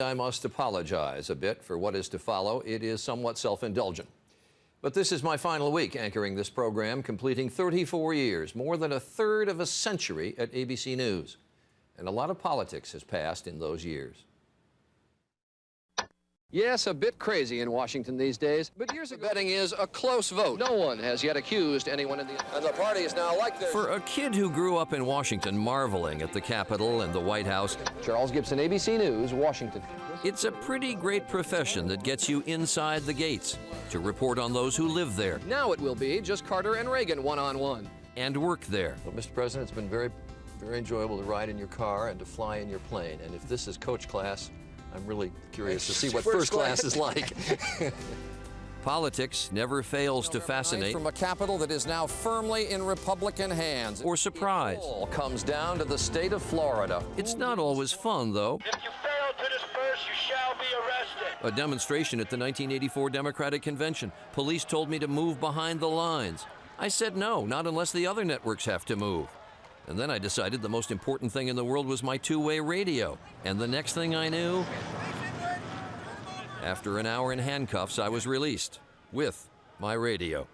I must apologize a bit for what is to follow. It is somewhat self-indulgent. But this is my final week anchoring this program, completing 34 years, more than a third of a century at ABC News. And a lot of politics has passed in those years. Yes, a bit crazy in Washington these days, but years ago, betting is a close vote. No one has yet accused anyone in the... And the party is now like this. For a kid who grew up in Washington marveling at the Capitol and the White House, Charles Gibson, ABC News, Washington. It's a pretty great profession that gets you inside the gates to report on those who live there. Now it will be just Carter and Reagan one-on-one. And work there. Well, Mr. President, it's been very enjoyable to ride in your car and to fly in your plane. And if this is coach class, I'm really curious to see what first class is like. Politics never fails to fascinate. From a capital that is now firmly in Republican hands. Or surprise. It all comes down to the state of Florida. It's not always fun, though. If you fail to disperse, you shall be arrested. A demonstration at the 1984 Democratic Convention. Police told me to move behind the lines. I said no, not unless the other networks have to move. And then I decided the most important thing in the world was my two-way radio. And the next thing I knew, after an hour in handcuffs, I was released with my radio.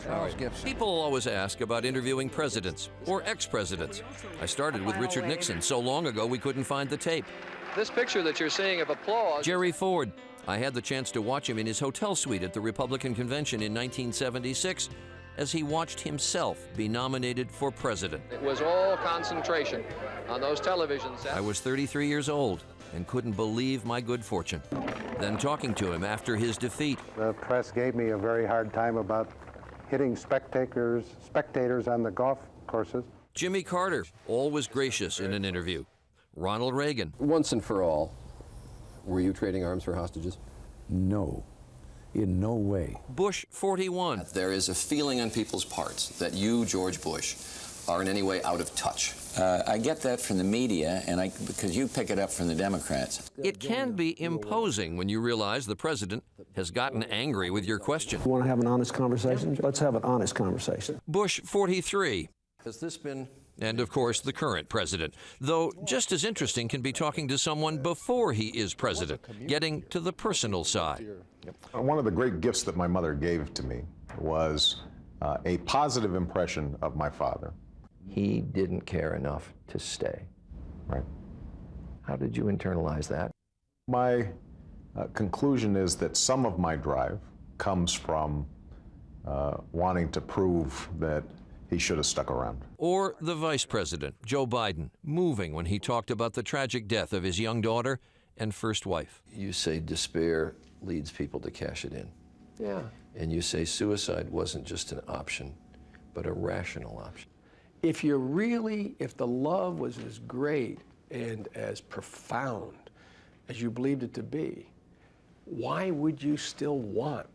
Charles Gibson. People always ask about interviewing presidents or ex-presidents. I started with Richard Nixon so long ago we couldn't find the tape. This picture that you're seeing of applause... Jerry Ford. I had the chance to watch him in his hotel suite at the Republican Convention in 1976 as he watched himself be nominated for president. It was all concentration on those television sets. I was 33 years old and couldn't believe my good fortune. Then talking to him after his defeat. The press gave me a very hard time about hitting spectators on the golf courses. Jimmy Carter, always gracious in an interview. Ronald Reagan. Once and for all, were you trading arms for hostages? No. In no way. Bush 41. There is a feeling on people's parts that you, George Bush, are in any way out of touch. I get that from the media, and because you pick it up from the Democrats. It can be imposing when you realize the president has gotten angry with your question. You want to have an honest conversation? Let's have an honest conversation. Bush 43. Has this been... And, of course, the current president. Though just as interesting can be talking to someone before he is president, getting to the personal side. One of the great gifts that my mother gave to me was a positive impression of my father. He didn't care enough to stay. Right. How did you internalize that? My conclusion is that some of my drive comes from wanting to prove that he should have stuck around. Or the vice president, Joe Biden, moving when he talked about the tragic death of his young daughter and first wife. You say despair leads people to cash it in. Yeah. And you say suicide wasn't just an option, but a rational option. If the love was as great and as profound as you believed it to be, why would you still want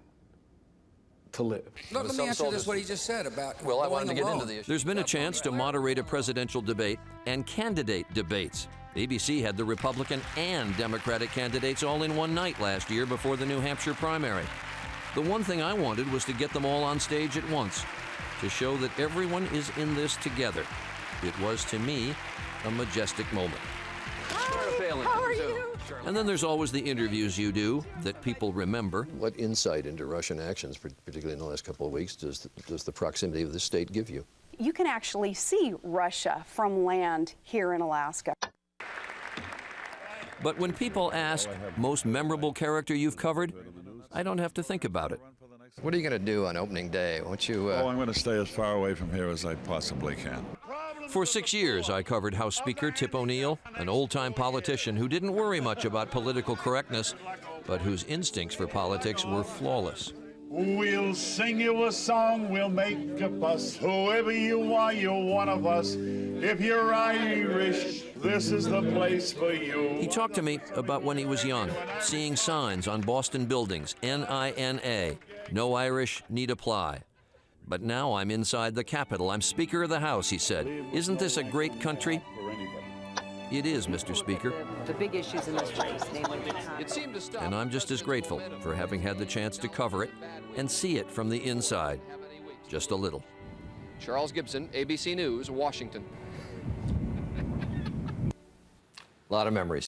to live? Let me answer this, what he just said about Well, I wanted to going get alone. into the issue. There's been a chance to moderate a presidential debate and candidate debates. ABC had the Republican and Democratic candidates all in one night last year before the New Hampshire primary. The one thing I wanted was to get them all on stage at once, to show that everyone is in this together. It was, to me, a majestic moment. Hi, how are you? And then there's always the interviews you do that people remember. What insight into Russian actions, particularly in the last couple of weeks, does the proximity of the state give you? You can actually see Russia from land here in Alaska. But when people ask, most memorable character you've covered, I don't have to think about it. What are you going to do on opening day? Won't you... I'm going to stay as far away from here as I possibly can. For 6 years, I covered House Speaker Tip O'Neill, an old-time politician who didn't worry much about political correctness, but whose instincts for politics were flawless. We'll sing you a song, we'll make a fuss. Whoever you are, you're one of us. If you're Irish, this is the place for you. He talked to me about when he was young, seeing signs on Boston buildings, N-I-N-A, no Irish need apply. But now I'm inside the Capitol. I'm Speaker of the House, he said. Isn't this a great country? It is, Mr. Speaker. The big issues in this race, namely the time. And I'm just as grateful for having had the chance to cover it and see it from the inside. Just a little. Charles Gibson, ABC News, Washington. A lot of memories.